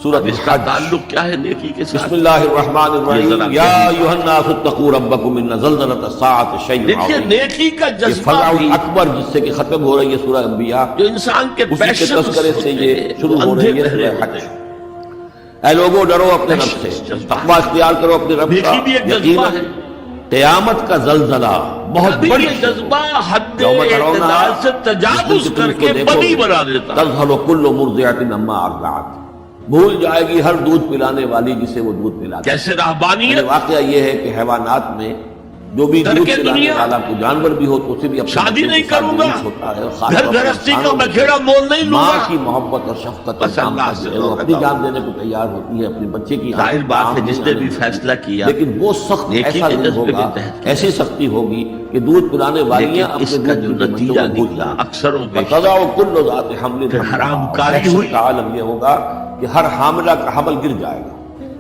سورۃ اس کا الحج۔ تعلق کیا ہے نیکی کے ساتھ؟ بسم اللہ الرحمن الرحیم، یا ایھا الناس اتقوا ربکم ان زلزلۃ الساعۃ شیء دیکھیے عظیم۔ نیکی کا یہ جذبہ فزع بھی الاکبر جس سے کہ ختم ہو رہی ہے سورہ انبیاء، جو انسان کے اسی کے پیشن تذکرے سے یہ شروع ہو رہی ہے سورہ حج۔ اے لوگوں ڈرو اپنے رب سے، تقوی اختیار کرو اپنے رب کا۔ نیکی بھی ایک جذبہ یقیناً ہے، قیامت کا زلزلہ بہت ابھی بڑی یہ جذبہ حد یوم ترونہا، اعتدال سے تجاوز کر کے بڑی بنا دیتا ہے۔ تذہل کل مرضعۃ عما ارضعت، بھول جائے گی ہر دودھ پلانے والی جسے وہ دودھ پلاتی ہے۔ کیسے رہبانیت، واقعہ یہ ہے کہ حیوانات میں جو بھی در دودھ کے پلانے دنیا، والا کوئی جانور بھی ہو تو اسے بھی اپنے شادی بچے نہیں کے ساتھ کروں گا، جلوس ہوتا ہے، اور خاص گھر طور پر گرہستی کا انسانوں میں بکھیڑا مول نہیں لوں ماں گا۔ کی محبت اور شفقت اور بس اللہ کام سے کرتے ہیں، وہ اپنی جان دینے کو تیار ہوتی ہے اپنے بچے کی ظاہر بات ہے کام جس نہیں نے آنے بھی دیتی۔ فیصلہ کیا لیکن وہ سخت نیکی ایسا کے نہیں جذبے ہوگا، کے تحت، ایسی سختی ہوگی کہ دودھ پلانے والیاں لیکن اس اپنے کا دودھ جو کے بچوں نتیجہ کو بھول نکلا جائیں۔ اکثر و بیشتر فَتَضَعُ كُلُّ ذَاتِ حَمْلٍ حرام حَمْلَهَا، کاری دہشت ہوئی، کا عالم یہ ہوگا کہ ہر حاملہ کا حمل گر جائے گا۔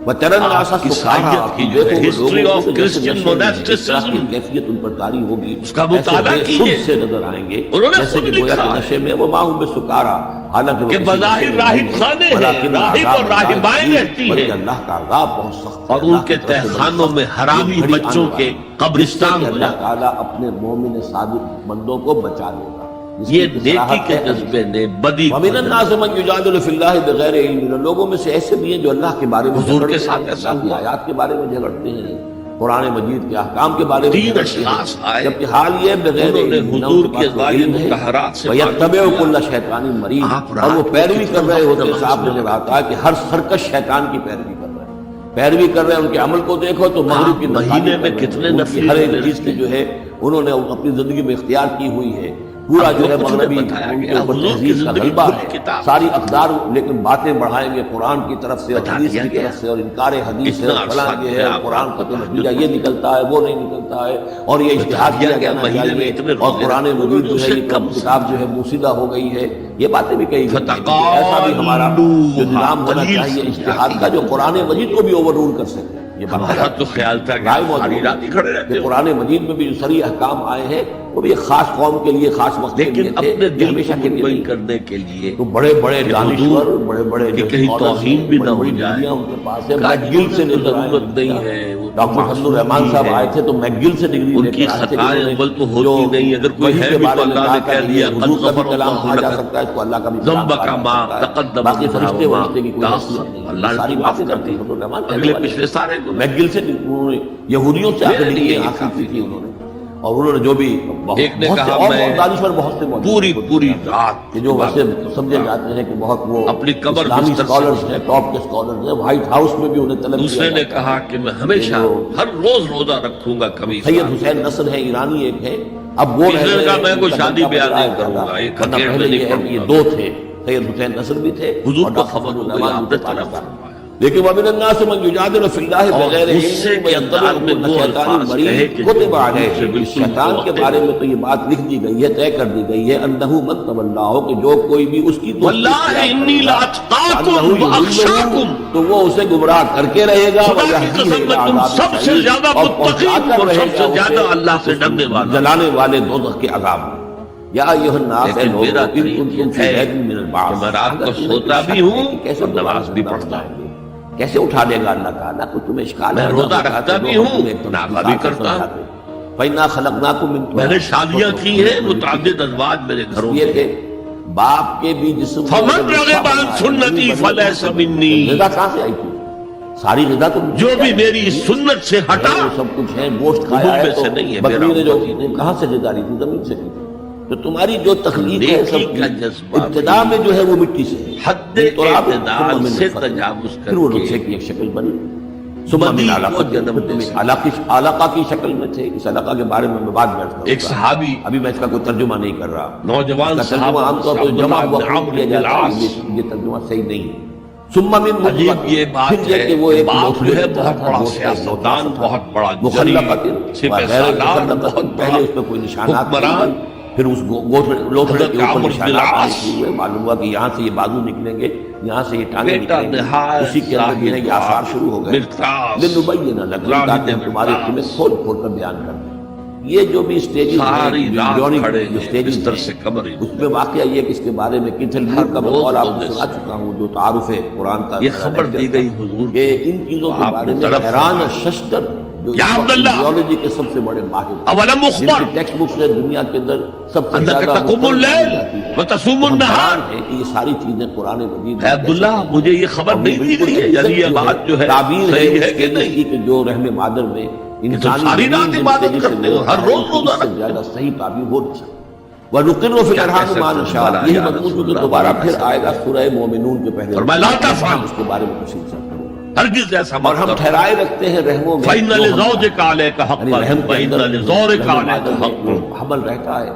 وَتَرَى النَّاسَ آپ کی سُكَارَىٰ، سائیت کی جو ہے دیکھو ہسٹری لوگوں آف کو جیسے کرسچن نشے میں ہیں، اس طرح کی موناسٹسزم، کیفیت ان پر طاری ہوگی، اس کا مطالعہ ایسے بے کیجئے۔ خود سے نظر آئیں گے انہوں نے جیسے خود کہ گویا لکھا کہ ہے نشے میں وہ ماں بے سکارا، حالانکہ وہ کہ کسی بظاہر نشے میں راہب نہیں ہے، خانے ہیں، ولیکن راہب عذاب اور راہبائیں اللہ رہتی بلکہ ہیں، اللہ کا عذاب بہت سخت ہے، اور ان اللہ کے کی طرف سے بہت تہخانوں سخت میں ہے۔ حرامی یہ گھڑی آنے بچوں والی کے ہے، جس سے قبرستان کہ ہو اللہ جائیں۔ تعالیٰ اپنے مومن صادق بندوں کو بچا لے گا۔ اس کی یہ نیکی صراحت کے ہے جذبے نے بدی کو وَمِنَ النَّاسِ مَن يُجَادِلُ فِي اللَّهِ بِغَيْرِ عِلْمٍ، لوگوں میں سے ایسے بھی ہیں جو اللہ کے بارے میں حضور کے جھگڑتے ساتھ ہیں، ایسا اللہ کی ہوا۔ آیات کے بارے میں جھگڑتے ہیں، قرآن مجید کے احکام کے بارے میں تین جھگڑتے ہیں، اشخاص آئے، جبکہ حال یہ ہے بغیر انہوں نے علم، نہ حضور ان کے کے پاس کوئی ظاہر علم ہے، مطہرات سے وَيَتَّبِعُ معلوم كُلَّ کیا۔ شَيْطَانٍ مَرِيدٍ، آپ اور وہ رات پیروی کو کر رہے ہوتے ہیں، کتنا صاحب نے کہا کہ ہر سرکش شیطان کی پیروی کر رہے ہیں، پیروی کر رہے ہیں، ان کے عمل کو دیکھو تو مغرب کی مہینے میں کتنے ان کی نفلی ہر ایک روزے چیز کی جو ہے انہوں نے اپنی زندگی میں اختیار کی ہوئی ہے، پورا جو ہے مغربی ان کے اوپر تہذیب کا غلبہ ہے، ساری اقدار لیکن باتیں بڑھائیں گے قرآن کی طرف سے اور حدیث کی طرف سے، اور انکار حدیث ہے، اور فلاں یہ ہے، اور قرآن کا تو نتیجہ یہ نکلتا ہے وہ نہیں نکلتا ہے، اور یہ اجتہاد کیا جانا چاہیے، اور قرآن مجید جو ہے یہ کتاب جو ہے موسیدہ ہو گئی ہے، یہ باتیں بھی کہی گئی ہیں۔ ایسا بھی ہمارا جو نظام ہونا چاہیے اجتہاد کا، جو قرآن مجید کو بھی اوور رول کر سکے۔ یہ ہمارا تو خیال تھا کہ رائے ساری رات ہی کھڑے رہتے کہ ہو، قرآن مجید میں بھی جو سری احکام آئے ہیں وہ بھی ایک خاص قوم کے لیے، خاص وقت کے لیے لیکن تھے، اپنے یہ دل ہمیشہ کو کے لیے مطمئن نہیں۔ کرنے کے لیے تو بڑے بڑے دانشور، بڑے بڑے کہ جو کہیں scholars توہین ہیں، بھی نہ بڑی ہو بڑی جائے، ڈگریاں ان کے پاس ہے، کہا میکگل سے کہ نکل آئے ضرورت نہیں ہے، وہ تو ڈاکٹر فضل الرحمان صاحب آئے تھے تو میکگل سے ڈگری ان لے کی کر آئے تھے، خطائیں انہوں نے اول تو ہوتی جو نہیں، اگر کوئی وحی ہے کے بھی تو بارے میں اللہ کہا نے تھا کہہ کہ دیا، یہ حضور کا بھی قد کلام غفر کہا جا اللہ سکتا ہے، اس کو اللہ کا بھی کلام ذنب کہا کا جا ما سکتا ہے، تقدم باقی فرشتے وما ورشتے کی کوئی تاخر، حیثیت نہیں، اللہ نے ساری معاف باتیں کر کرتے دی، ہیں فضل الرحمان اگلے پچھلے سارے گناہ۔ میکگل سے انہوں نے یہودیوں سے آخر میرے لیے ڈگری یہ حاصل کافی کی تھی انہوں نے، اور انہوں نے جو بھی ایک نے بہت سے کہا اور میں دانشور بہت سے موجود پوری ہیں، پوری رات کہ جو ویسے سمجھے جاتے ہیں کہ بہت وہ اپنی قبر اسلامی بستر سے اسکالرز ہیں، ٹاپ کے اسکالرز ہیں، وائٹ ہاؤس میں بھی انہیں طلب کیا دوسرے نے جاتا ہے۔ کہا کہ میں ہمیشہ ہر روز روزہ رکھوں گا کبھی سید حسین نصر ہے، ایرانی ایک ہے، اب وہ تیسرے نے کہا میں کوئی شادی بیاہ نہیں نہیں کروں گا، ایک ورنہ حقیقت پہلے نہیں یہ ہے کروں کہ یہ گا۔ دو تھے، سید حسین نصر بھی تھے حضور اور کو ڈاکٹر خبر فضل ہو گئی، الرحمان آپ نے بھی طرف تھے۔ لیکن وَمِنَ النَّاسِ مَن يُجَادِلُ فِي اللَّهِ اور بِغَيْرِ غصے عِلْمٍ کے انداز میں وَيَتَّبِعُ وہ كُلَّ شَيْطَانٍ الفاظ کہے مَرِيدٍ کہ كُتِبَ سے عَلَيْهِ، بالکل شیطان کے بارے میں تو یہ بات لکھ دی گئی ہے، طے کر دی گئی ہے، أَنَّهُ مَن تَوَلَّاهُ کہ جو کوئی بھی اس کی دوستی وَاللَّهِ إِنِّي لَأَتْقَاكُمْ وَأَخْشَاكُمْ، تو وہ اسے گمراہ کر کے رہے گا، خدا کی قسم میں تم سب سے زیادہ متقی اور سب سے زیادہ اللہ سے ڈرنے والا، جلانے والے دوزخ کے عذاب میں۔ یا ایھا الناس، اے لوگوں، میرا ان کنتم فی ریب من البعث، میں رات کو اگر تمہیں سوتا شک بھی ہے ہوں کہ کیسے اور نماز بھی دوبارہ پڑھتا زندہ ہوں گے، کیسے اٹھا دے گا اللہ تعالیٰ، کوئی تمہیں اشکال میں ہے؟ روزہ رکھتا بھی ہوں، نافع بھی کرتا ہوں، فَإِنَّا خَلَقْنَاكُم مِّن میں نے تُرَابٍ، شادیاں کی ہیں، متعدد ازواج میرے گھروں یہ میں، کہ باپ کے بھی جسم فَمَن رَغِبَ عَن سُنَّتِي فَلَيْسَ مِنِّي، غذا کہاں سے آئی تھی؟ ساری غذا تو جو بھی میری سنت سے ہٹا وہ سب کچھ ہے، گوشت کھایا میں ہے سے تو نہیں ہے، بکری میرا نے جو امت کہاں سے غذا لی تھی؟ زمین سے کی تھی۔ تو تمہاری جو تخلیق ہے نیکی سب کا جذبہ ابتدا میں جو ہے وہ مٹی سے ہے، حد تراب اعتدال ثم من سے نطفہ، تجاوز پھر وہ کر نطفے کے کی ایک شکل بنی، ثم من بدی کو علقہ، جنم پھر تم دے ایک علقہ کی شکل میں تھے۔ اس علقہ کے بارے میں بعد میں عرض کروں ایک گا، صحابی ابھی میں اس کا کوئی ترجمہ نہیں کر رہا، نوجوان اس کا صحابہ ترجمہ عام طور پر جمع ہوا کیا جاتا ہے، یہ ترجمہ صحیح نہیں ہے۔ ثم من عجیب نطفہ، یہ بات پھر یہ ہے کہ وہ ایک باپ جو ہے بہت بڑا گوشت کا سیاستدان، تھا، بہت بڑا مخلقۃ سپہ وغیر سالار، مخلقۃ، بہت پہلے بڑا اس پہ کوئی نشانات حکمران، نہیں، پھر اس لوٹھڑے کے اوپر عمرو بن نشانات العاص، آئے ہوئے، معلوم ہوا کہ یہاں سے یہ بازو نکلیں گے، یہاں سے یہ ٹانگیں بیٹا نکلیں گی، نہایت اسی کے اندر جو ہے یہ آثار شروع ہو گئے، مرتاز، لنبین لکم، تاکہ ہم تمہاری قیمت کھول کھول کر بیان کر دیں۔ یہ جو بھی اسٹیجز ساری رات کھڑے ہیں اسٹیجز بستر سے کمر اس میں واقعہ یہ کہ اس کے بارے میں کتل مور کا بقول آپ کو سنا چکا ہوں، جو تعارف ہے قرآن کا، یہ خبر دی گئی حضور کہ ان چیزوں کے بارے میں حیران ششتر یا عبداللہ زیولوجی کے سب سے بڑے ماہر، اولم اخبر ٹیکسٹ بکس ہے دنیا کے اندر سب سے انک زیادہ تقوم اللیل وتصوم النہار، ہے کہ یہ ساری چیزیں قرآن مجید اے عبداللہ مجھے یہ خبر نہیں دی گئی ہے، یعنی یہ بات جو ہے تعبیر صحیح ہے کہ اس نہیں؟ کی کہ جو رحم مادر میں انسانی ساری رات عبادت کرتے ہو، ہر روز روزہ اس سے زیادہ صحیح تعبیر ہو نہیں سکتی۔ وَنُقِرُّ فِي الْأَرْحَامِ مَا نَشَاءُ، یہی مضمون جو دوبارہ پھر آئے گا سورہ مومنون کے پہلے، فرمایا لا تفعل، اس کے بارے میں تفصیل سے کروں گا۔ ہرگز ایسا اور مت ہم کرو، ٹھہرائے رکھتے ہیں رحموں میں فَإِنَّ لِزَوْجِكَ عَلَيْكَ یعنی حَقًّا رحم کے اندر وَإِنَّ لِزَوْرِكَ رحم عَلَيْكَ مادر میں حَقًّا حمل رہتا ہے،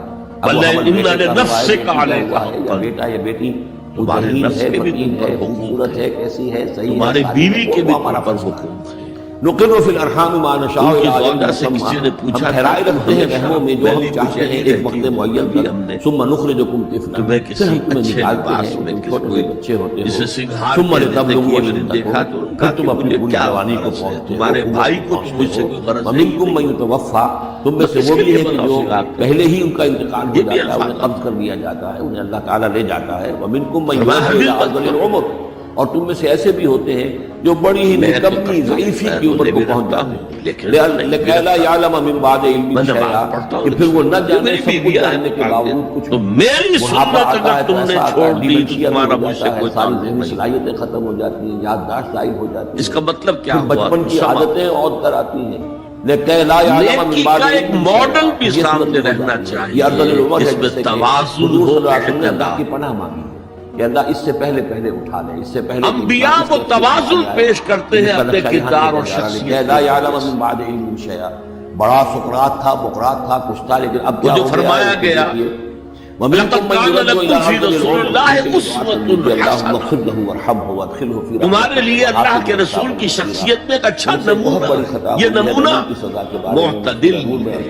بلے اب وہ حمل ان بیٹے کا لنفسک ہوا ہے، علیک ہوا ہے، یا حقا، بیٹا یا بیٹی وہ تمہارے ذہین نفس ہے، کے بھی متین تم پر ہے، حقوق خوبصورت ہے، کیسی ہے، صحیح ہے، تمہاری ساری بیوی کے بھی وہ ہمارا تم پر فیصلہ ہے۔ حقوق ہے۔ نقر فی الارحام ما نشاء ان کی الی اجل زوجہ سے مسمى، کسی نے پوچھا ہم ٹھہرائے رکھتے ہیں رحموں میں جو ہم پہلی چاہتے ہیں کچھ ایک وقت معین بھی تک، ہم نے ثم نخرجکم طفلا، تمہیں پھر کسی ہم تمہیں اچھے نکالتے لباس ہیں، میں تم کسی چھوٹے کوئی سے بچے ہوتے جسے ہو، سنگھار ثم کے لتبلغوا دیکھیے میں نے اشدکم، دیکھا تو پھر تم کہ اپنی مجھے پوری کیا جوانی کو غرض ہے، پہنچتے ہو، تمہارے قوت بھائی کو پہنچتے مجھ سے ہو، کوئی غرض ومنکم من یتوفی، تم میں سے وہ بھی ہے کہ جو پہلے ہی ان کا انتقال ہو یہ بھی جاتا ہے، انہیں قبض کر لیا جاتا ہے، انہیں اللہ تعالیٰ لے جاتا ہے، ومنکم من یرد الی ارذل العمر، اور تم میں سے ایسے بھی ہوتے ہیں جو بڑی ہی نکمی ضعیفی کی عمر کو پہنچ جاتے ہیں، لکھی لا یعلم من بعد علم شیئا، کہ پھر وہ نہ جانے سب کچھ جاننے کے باوجود کچھ تو میری بڑھاپا سنت آتا ہے اگر تو تم نے ایسا آتا چھوڑ ہے، دی ڈیمنشیا تمہارا ہو مجھ سے جاتا ہے، کوئی ساری تعلق ذہنی نہیں۔ صلاحیتیں ختم ہو جاتی ہیں، یادداشت ضائع ہو جاتی ہے، اس کا مطلب کیا پھر ہوا؟ بچپن کی سما۔ عادتیں اور کر آتی ہیں، لیکن لا یعلم من نیکی بعد کا ایک علم ماڈل بھی یہ سامنے صورت ہو رہنا جاتی ہے۔ چاہیے، یہ ارذل العمر ہے اس میں جس سے کہ توازن حضور صلی ہو، اللہ علیہ وسلم نے اللہ اعتدال۔ کی پناہ مانگی ہے کہ اللہ اس سے پہلے اٹھا لے، اس سے پہلے کہ انبیاء انسان اس کو کے اچھے توازن بنایا پیش کرتے ہیں جس کا اپنے نقشہ یہاں کردار اور لکھا جا رہا ہے، شخصیت لا یعلم من بعد علم شیئا، بڑا سقراط تھا، بقراط تھا، کچھ تھا، لیکن اب کیا جو ہو فرمایا گیا وَمِنْكُمْ مَنْ يُرَدُّ إِلَىٰ لَكُمْ فِي أَرْذَلِ رَسُولِ الْعُمُرِ اللَّهِ أُسْوَةٌ اللهم حَسَنَةٌ، اغفر له وارحمه وادخله في تمہارے لیے رحمتك اللہ کے رسول کی شخصیت میں ایک اچھا نمونہ ہے، یہ نمونہ معتدل ہے،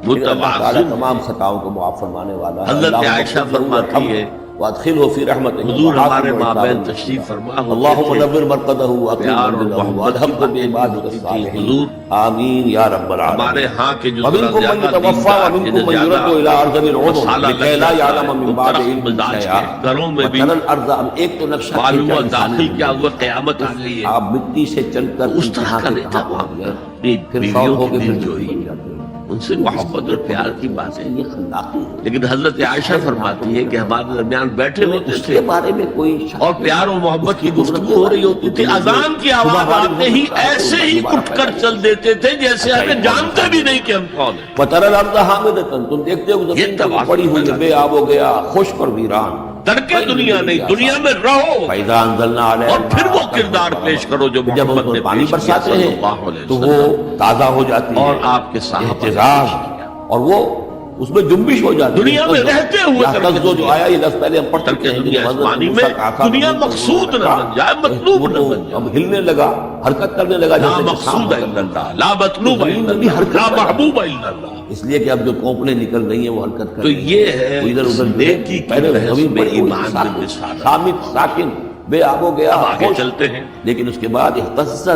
متوازن، تمام خطاؤں کو معاف فرمانے والا ہے۔ حضرت عائشہ فرماتی ہے وادخله في رحمتك، حضور ہمارے مابین تشریف فرما اللهم ہوتے تھے، نور مرقده واقم پیار اور منزله محبت والحمد کی بعبادك باتیں الصالحين، حضور آمین یا رب العالمین۔ ہمارے ہاں کے جو ومنكم من زیادہ يتوفى دیندار، ومنكم من زیادہ يرد الى ارذل العمر مسالہ لكي لا يعلم من بعد درخت علم مزاج شيئا، کے گھروں میں بھی وترى الارض، اب ایک تو نقشہ معلوم کھینچا ہوا داخل انسانی کیا ہوا، قیامت آ گئی ہے، آپ مٹی سے چل کر اس طرح کا نہیں تھا پہنچ وہاں گئے، اپنی پھر بیویوں فوت ہو کی کے پھر دلجوئی، بن جاتے ہیں۔ ان سے محبت اور پیار کی بات ہے۔ یہ خلاقی ہے، لیکن حضرت عائشہ فرماتی ہے کہ ہمارے درمیان بیٹھے ہوتے اس تھے کے بارے میں کوئی شک اور پیار و محبت کی گفتگو ہو رہی ہوتی تھی، اذان کی آواز آتے ہی ایسے ہی اٹھ کر چل دیتے تھے جیسے ہمیں جانتے بھی نہیں کہ ہم کون ہیں۔ وترى الارض حامدة، تم دیکھتے ہو زمین پڑی ہوئی ہے، بے آب ہو گیا، خشک اور ویران، ترکے دنیا نہیں، دنیا میں رہو فَإِذَا أَنزَلْنَا عَلَيْهَا اور پھر وہ کردار پیش کرو جو جب محمد ہم نے پانی پیش کیا برساتے صلی ہیں اللہ علیہ تو وسلم، وہ تازہ ہو جاتی ہے اور آپ کے صحابہ احتجاج، اور وہ اس میں جنبش ہو جاتی ہے دنیا میں رہتے ہوئے قصد جو آیا یہ لفظ پہلے ہم پڑھ چکے ہیں، دنیا آسمانی میں دنیا مقصود نہ بن جائے، مطلوب نہ بن جائے، اب ہلنے لگا، حرکت کرنے لگا، لا جیسے کہ مقصود سانپ الا اللہ، لا مطلوب الا اللہ، لا محبوب الا اللہ۔ اس لیے کہ اب جو کونپلیں نکل رہی ہیں وہ حرکت کر تو رہی ہیں، یہ ہے وہ ادھر ادھر نیکی کی پہلے بحث زمین میں پڑی ہوئی ایمان تھی، میں رسالت۔ صامت ساکن، بے آب ہو گیا، اب آگے خوش، چلتے ہیں، لیکن اس کے بعد احتست،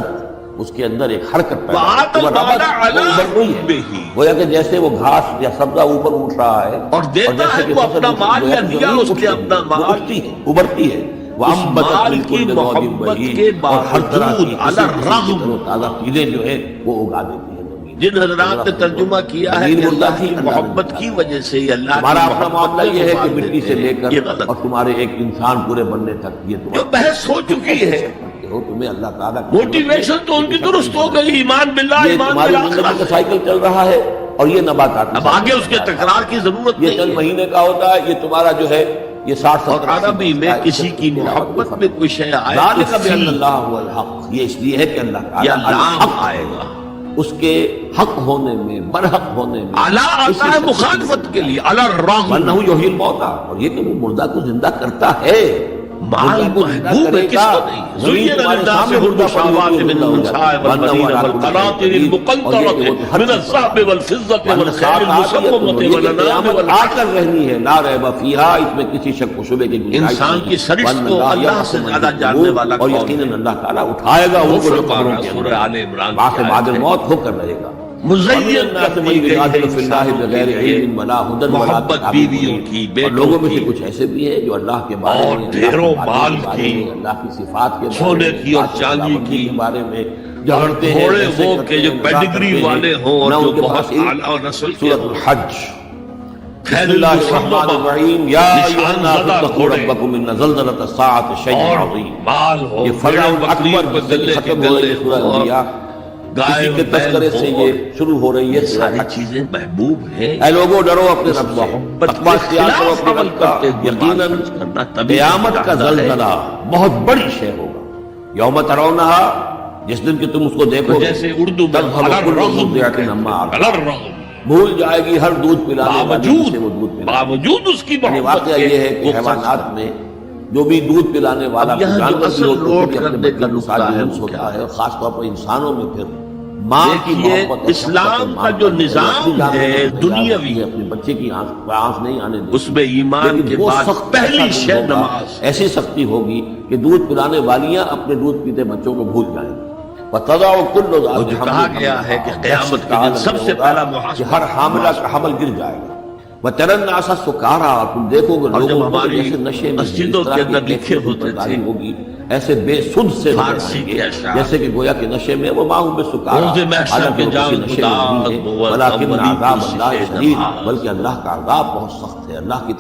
اس کے اندر ایک حرکت پیدا وَآتَ ہوئی، الْمَالَ عَلَىٰ وہ ابھر رہی ہے، حُبِّهِ، گویا کہ جیسے وہ گھاس یا سبزہ اوپر اٹھ رہا ہے اور دیتا جیسے ہے کہ وہ فصل اپنا مال جو ہے یا دیا زمین اس نے اٹھتی ہے، اپنا وہ مال، اٹھتی ہے، ابھرتی ہے، وَأَنبَتَتْ مال مِن کی كُلِّ زَوْجٍ محبت بَهِيجٍ، کے اور ہر طرح کی باوجود علی الرغم تر و تازہ چیزیں جو ہے وہ اگا دیتی ہے زمین۔ جن حضرات نے ترجمہ کیا ہے زمین کہ مردہ اللہ تھی، کی اللہ نے محبت نکالا۔ کی وجہ سے ہی اللہ کی تمہارا اپنا محبت معاملہ یہ ہے کہ مان مٹی سے دیتے لے ہیں، کر یہ غلط اور تمہارے ایک انسان پورے بننے تک یہ جو تمہارا بحث ہو چکی ہے، ہو، تمہیں اللہ تعالیٰ موٹیویشن تو ان کی درست ہو گئی، ایمان باللہ، یہ ایمان تمہاری بالآخرہ زندگی کا سائیکل چل رہا ہے اور یہ نباتات اب آگے اس کے تکرار کی ضرورت یہ نہیں چند ہے۔ مہینے کا ہوتا ہے، یہ تمہارا جو ہے یہ 60 اور عربی میں کسی کی محبت میں کوئی شے آئے تو ذالک بان فی اللہ هو الحق، یہ اس لیے ہے کہ اللہ یا تعالیٰ لام الحق آئے گا، اس کے حق ہونے میں، برحق ہونے میں، اعلیٰ آتا ہے مخالفت کے لیے، علی الرغم، وَأَنَّهُ يُحْيِي الْمَوْتَى، اور یہ کہ وہ مردہ کو زندہ کرتا ہے، مال مردہ کو زندہ محبوب ہے کرے کس گا، کو نہیں؟ زمین زُيِّنَ تمہارے لِلنَّاسِ سامنے حُبُّ مردہ پڑی الشَّهَوَاتِ ہوتی ہے، مِنَ زندہ ہو النِّسَاءِ جاتی ہے، وَالْبَنِينَ وَأَنَّهُ عَلَىٰ كُلِّ وَالْقَنَاطِرِ شَيْءٍ قَدِيرٌ، الْمُقَنطَرَةِ مِنَ الذَّهَبِ وَالْفِضَّةِ وَالْخَيْلِ الْمُسَوَّمَةِ وَالْأَنْعَامِ قیامت آ کر رہنی ہے، لا ریب فیہا، اس میں کسی شک و شبے کی گنجائش انسان نہیں، کی سرشت کو اللہ سے زیادہ جاننے والا اور کون ہے؟ یقیناً اللہ تعالیٰ اٹھائے گا ان کو جو قبروں کے سورہ آل عمران باقی بعد موت ہو کر رہے گا۔ مزین کر دی گئی ہے محبت بیویوں کی، اور لوگوں میں سے بیٹوں کچھ ایسے بھی ہیں جو اللہ کے بارے اور میں، ڈھیروں مال کی، اللہ کی صفات کے سونے کی اور چاندی کی، کے بارے میں جھگڑتے ہیں، گھوڑے ایسے وہ کرتے کہ جو ہیں، پیڈگری مذاق کرتے ہیں، والے ہوں اور نہ جو ان کے بہت پاس علم۔ اعلیٰ نسل کے سورۃ ہوں۔ الحج خیر بسم اللہ الرحمن الرحیم یا ایھا الناس نشان زدہ اتقوا گھوڑے ربکم ان زلزلۃ الساعۃ شیء اور عظیم۔ مال ہو، یہ بھیڑ فضل بکری اکبر پہ جس سے گلے کے ختم ہو رہی گلے ہے سورہ اور انبیاء، گائے اسی کے اور بیل تذکرے سے ہو، یہ شروع ہو رہی ہے یہ سورہ ساری حج۔ چیزیں محبوب ہیں۔ اے لوگوں ڈرو اپنے رب سے، محبت تقوی کے اختیار کرو خلاف اپنے عمل رب کا، کرتے ہوئے یقیناً مال خرچ کرنا تبھی قیامت کا فائدہ ہے۔ زلزلہ بہت بڑی شے ہوگا، یوم ترونہا، جس دن کہ تم اس کو دیکھو تو گے، جیسے اردو میں تذہب کل مرضعۃ عما ارضعت، الرغم، بھول جائے گی ہر دودھ پلانے والی جسے وہ دودھ پلانے۔ باوجود اس کی یعنی محبت واقعہ یہ ہے کہ حیوانات میں جو بھی دودھ پلانے والا اب یہاں جو جانور بھی اصل ہوتا ہے، نوٹ کہ اپنے کرنے کا بچے کے نقطہ ساتھ ہے جنس وہ ہوتا کیا ہے، اور خاص طور پر انسانوں میں پھر ماں کی دیکھیے، محبت اور اسلام شفقت کا جو ماں نظام پر ہے اپنے دنیاوی، اپنے بچے کی آنکھ نہیں آنے دے، اس میں ایمان لیکن کے وہ بعد سخت پہلی ایسا شے ہوگا، نماز۔ ایسی سختی ہوگی کہ دودھ پلانے والیاں اپنے دودھ پیتے بچوں کو بھول جائیں گی۔ وَتَضَعُ كُلُّ ذَاتِ اور جو حَمْلٍ کہا گیا ہے کہ قیامت کے دن سب سے پہلا کہ محاسبہ ہر حاملہ کا حمل گر جائے گا۔ وَتَرَى النَّاسَ سُكَارَىٰ، تم دیکھو گے اور جب لوگوں کو ہماری جیسے نشے میں مسجدوں اس طرح کے کی اندر لکھے کیفیت ہوتے برداری تھے، ہوگی، ایسے بے سدھ سے نظر فارسی آئیں گے، کے اشعار، جیسے کہ گویا کہ نشے میں وہ ماں بے سکارا، روزے محشر حالانکہ کے وہ جام کسی نشے میں نہیں ہے، خدا ولیکن اولین عذاب کی اللہ شے شدید، نماز۔ بلکہ اللہ کا عذاب بہت سخت ہے۔ اللہ کی طرف